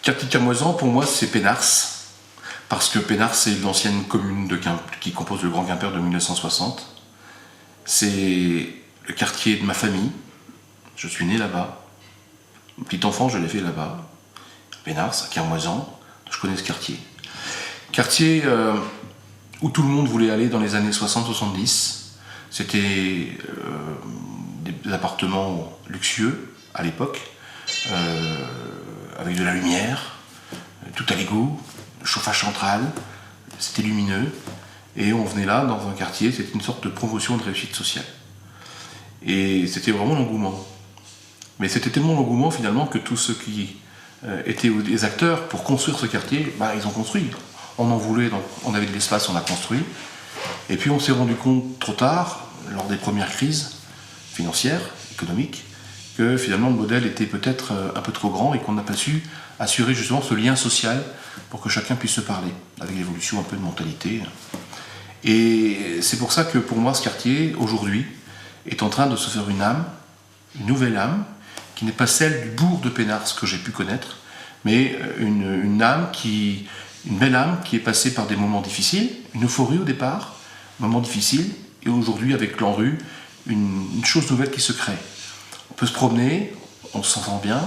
Quartier Camoisan, pour moi, c'est Pénars, parce que Pénars, c'est l'ancienne commune qui compose le Grand Quimper de 1960. C'est le quartier de ma famille. Je suis né là-bas. Mon petit enfant, je l'ai fait là-bas. Pénars, à Camoisan, je connais ce quartier. Quartier où tout le monde voulait aller dans les années 60-70. C'était des appartements luxueux à l'époque, avec de la lumière, tout à l'égout, chauffage central, c'était lumineux. Et on venait là, dans un quartier, c'était une sorte de promotion de réussite sociale. Et c'était vraiment l'engouement. Mais c'était tellement l'engouement finalement que tous ceux qui étaient des acteurs pour construire ce quartier, ils ont construit. On en voulait, donc on avait de l'espace, on a construit. Et puis on s'est rendu compte trop tard, lors des premières crises financières, économiques, que finalement le modèle était peut-être un peu trop grand et qu'on n'a pas su assurer justement ce lien social pour que chacun puisse se parler, avec l'évolution un peu de mentalité. Et c'est pour ça que pour moi ce quartier, aujourd'hui, est en train de se faire une âme, une nouvelle âme, qui n'est pas celle du bourg de Pénars que j'ai pu connaître, mais une belle âme qui est passée par des moments difficiles, une euphorie au départ, moments difficiles, et aujourd'hui avec l'ANRU, une chose nouvelle qui se crée. On peut se promener, on se sent bien,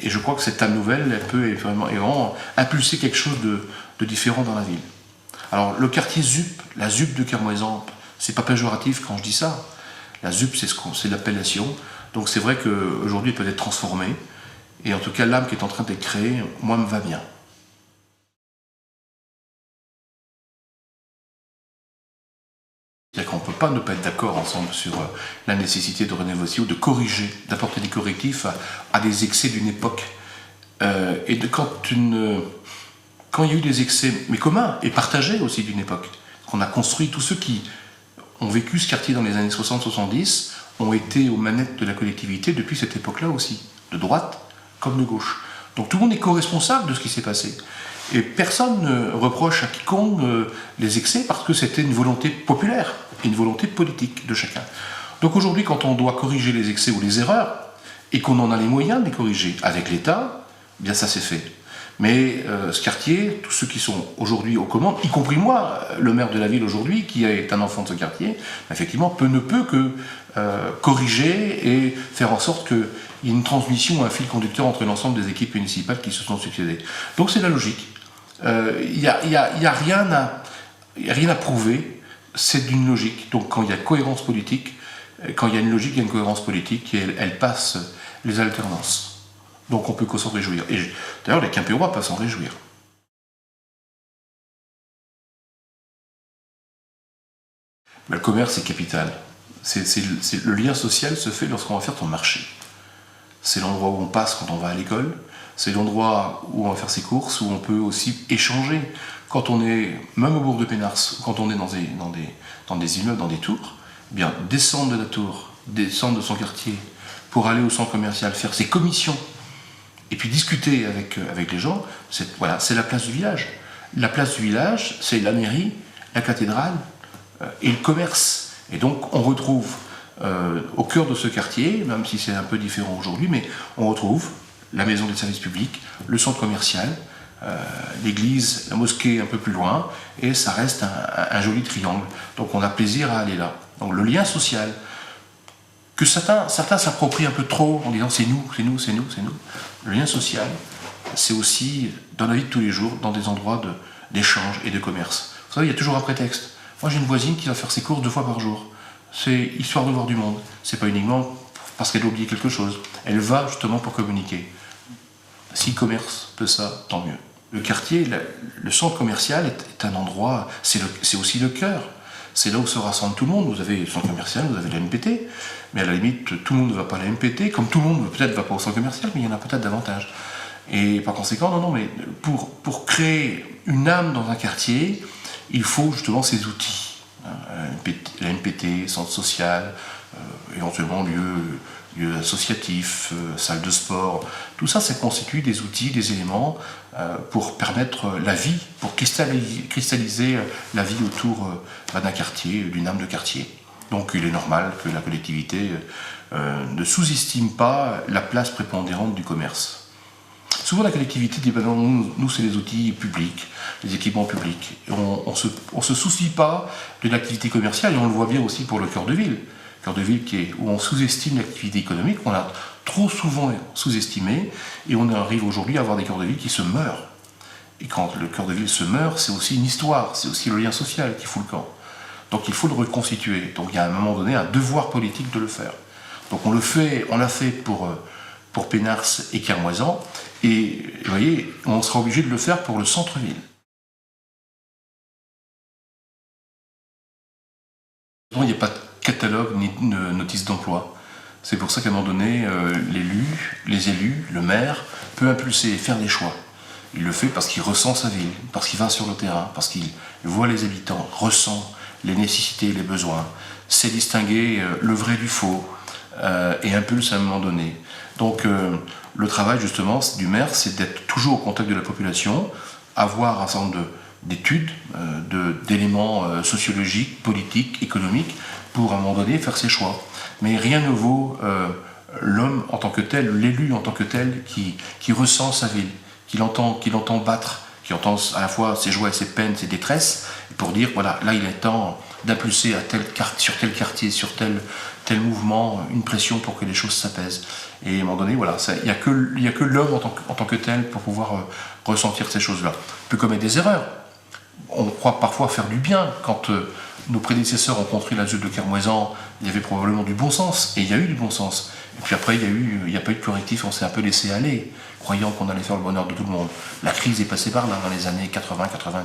et je crois que cette âme nouvelle, elle peut vraiment impulser quelque chose de différent dans la ville. Alors le quartier ZUP, la ZUP de Camoisan, c'est pas péjoratif quand je dis ça. La ZUP, c'est l'appellation. Donc c'est vrai qu'aujourd'hui, elle peut être transformée. Et en tout cas, l'âme qui est en train d'être créée, moi, me va bien. C'est-à-dire qu'on ne peut pas ne pas être d'accord ensemble sur la nécessité de renégocier ou de corriger, d'apporter des correctifs à des excès d'une époque. Et quand il y a eu des excès, mais communs et partagés aussi d'une époque, qu'on a construit, tous ceux qui ont vécu ce quartier dans les années 60-70 ont été aux manettes de la collectivité depuis cette époque-là aussi, de droite comme de gauche. Donc tout le monde est co-responsable de ce qui s'est passé. Et personne ne reproche à quiconque les excès parce que c'était une volonté populaire et une volonté politique de chacun. Donc aujourd'hui, quand on doit corriger les excès ou les erreurs, et qu'on en a les moyens de les corriger avec l'État, bien ça c'est fait. Mais ce quartier, tous ceux qui sont aujourd'hui aux commandes, y compris moi, le maire de la ville aujourd'hui, qui est un enfant de ce quartier, effectivement, ne peut que corriger et faire en sorte qu'il y ait une transmission, un fil conducteur entre l'ensemble des équipes municipales qui se sont succédées. Donc c'est la logique. Il n'y a rien à prouver, c'est d'une logique. Donc quand il y a cohérence politique, quand il y a une logique, il y a une cohérence politique, et elle passe les alternances. Donc on peut que s'en réjouir. Et d'ailleurs, les Quimpérois peuvent s'en réjouir. Le commerce est capital. Le lien social se fait lorsqu'on va faire son marché. C'est l'endroit où on passe quand on va à l'école. C'est l'endroit où on va faire ses courses, où on peut aussi échanger. Quand on est, même au bourg de Pénars, quand on est dans des immeubles, dans des tours, eh bien, descendre de la tour, descendre de son quartier, pour aller au centre commercial, faire ses commissions, et puis discuter avec les gens, c'est la place du village. La place du village, c'est la mairie, la cathédrale et le commerce. Et donc on retrouve au cœur de ce quartier, même si c'est un peu différent aujourd'hui, mais on retrouve la maison des services publics, le centre commercial, l'église, la mosquée un peu plus loin, et ça reste un joli triangle. Donc on a plaisir à aller là. Donc le lien social, que certains s'approprient un peu trop en disant c'est nous, c'est nous, c'est nous, c'est nous. Le lien social, c'est aussi dans la vie de tous les jours, dans des endroits d'échange et de commerce. Vous savez, il y a toujours un prétexte. Moi j'ai une voisine qui va faire ses courses 2 fois par jour. C'est histoire de voir du monde. C'est pas uniquement parce qu'elle a oublié quelque chose. Elle va justement pour communiquer. Si le commerce peut ça, tant mieux. Le quartier, le centre commercial est un endroit, c'est aussi le cœur. C'est là où se rassemble tout le monde. Vous avez le centre commercial, vous avez la MPT, mais à la limite, tout le monde ne va pas à la MPT, comme tout le monde peut-être ne va pas au centre commercial, mais il y en a peut-être davantage. Et par conséquent, non, mais pour créer une âme dans un quartier, il faut justement ces outils. La MPT, centre social, éventuellement lieu associatif, salle de sport, tout ça, ça constitue des outils, des éléments pour permettre la vie, pour cristalliser la vie autour d'un quartier, d'une âme de quartier. Donc il est normal que la collectivité ne sous-estime pas la place prépondérante du commerce. Souvent la collectivité dit, ben non, nous c'est les outils publics, les équipements publics. Et on se soucie pas de l'activité commerciale, et on le voit bien aussi pour le cœur de ville. Cœur de ville où on sous-estime l'activité économique, on l'a trop souvent sous-estimé, et on arrive aujourd'hui à avoir des cœurs de ville qui se meurent. Et quand le cœur de ville se meurt, c'est aussi une histoire, c'est aussi le lien social qui fout le camp. Donc il faut le reconstituer. Donc il y a à un moment donné un devoir politique de le faire. Donc on l'a fait pour Pénars et Kermoisan, et vous voyez, on sera obligé de le faire pour le centre-ville. Il n'y a pas de catalogue ni de notice d'emploi. C'est pour ça qu'à un moment donné, les élus, le maire, peut impulser et faire des choix. Il le fait parce qu'il ressent sa ville, parce qu'il va sur le terrain, parce qu'il voit les habitants, ressent les nécessités et les besoins, sait distinguer le vrai du faux, et impulse à un moment donné. Donc le travail justement du maire, c'est d'être toujours au contact de la population, avoir un certain nombre d'études, d'éléments sociologiques, politiques, économiques, pour à un moment donné faire ses choix. Mais rien ne vaut l'homme en tant que tel, l'élu en tant que tel, qui ressent sa ville, qui l'entend battre, qui entend à la fois ses joies et ses peines, ses détresses, pour dire voilà, là il est temps d'impulser sur tel quartier, sur tel mouvement, une pression pour que les choses s'apaisent. Et à un moment donné, voilà, il n'y a que l'homme en tant que tel pour pouvoir ressentir ces choses-là. On peut commettre des erreurs. On croit parfois faire du bien. Quand nos prédécesseurs ont construit la zone de Kermoisan, il y avait probablement du bon sens, et il y a eu du bon sens. Et puis après, il n'y a pas eu de correctif, on s'est un peu laissé aller, croyant qu'on allait faire le bonheur de tout le monde. La crise est passée par là, dans les années 80-90.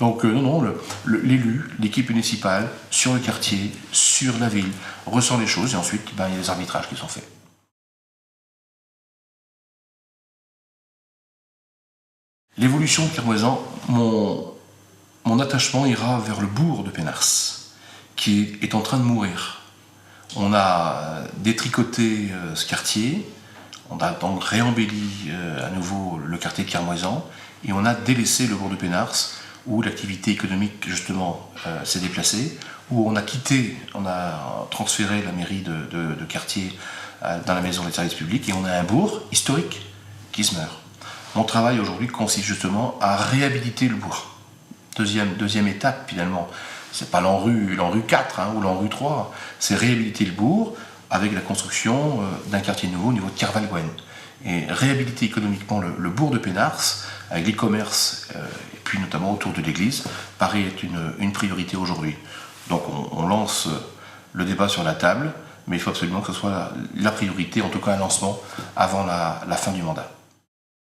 Donc non, l'élu, l'équipe municipale, sur le quartier, sur la ville, ressent les choses, et ensuite, il y a les arbitrages qui sont faits. L'évolution de Kermoisan, mon attachement ira vers le bourg de Pénars, qui est en train de mourir. On a détricoté ce quartier, on a donc réembelli à nouveau le quartier de Kermoisan, et on a délaissé le bourg de Pénars, où l'activité économique justement s'est déplacée, où on a transféré la mairie de quartier dans la maison des services publics, et on a un bourg historique qui se meurt. Mon travail aujourd'hui consiste justement à réhabiliter le bourg. Deuxième étape finalement, c'est pas l'ANRU 4 ou l'ANRU 3, c'est réhabiliter le bourg avec la construction d'un quartier nouveau au niveau de Kervalgouen. Et réhabiliter économiquement le bourg de Pénars, avec les commerces, et puis notamment autour de l'église, paraît être une priorité aujourd'hui. Donc on lance le débat sur la table, mais il faut absolument que ce soit la priorité, en tout cas un lancement, avant la fin du mandat.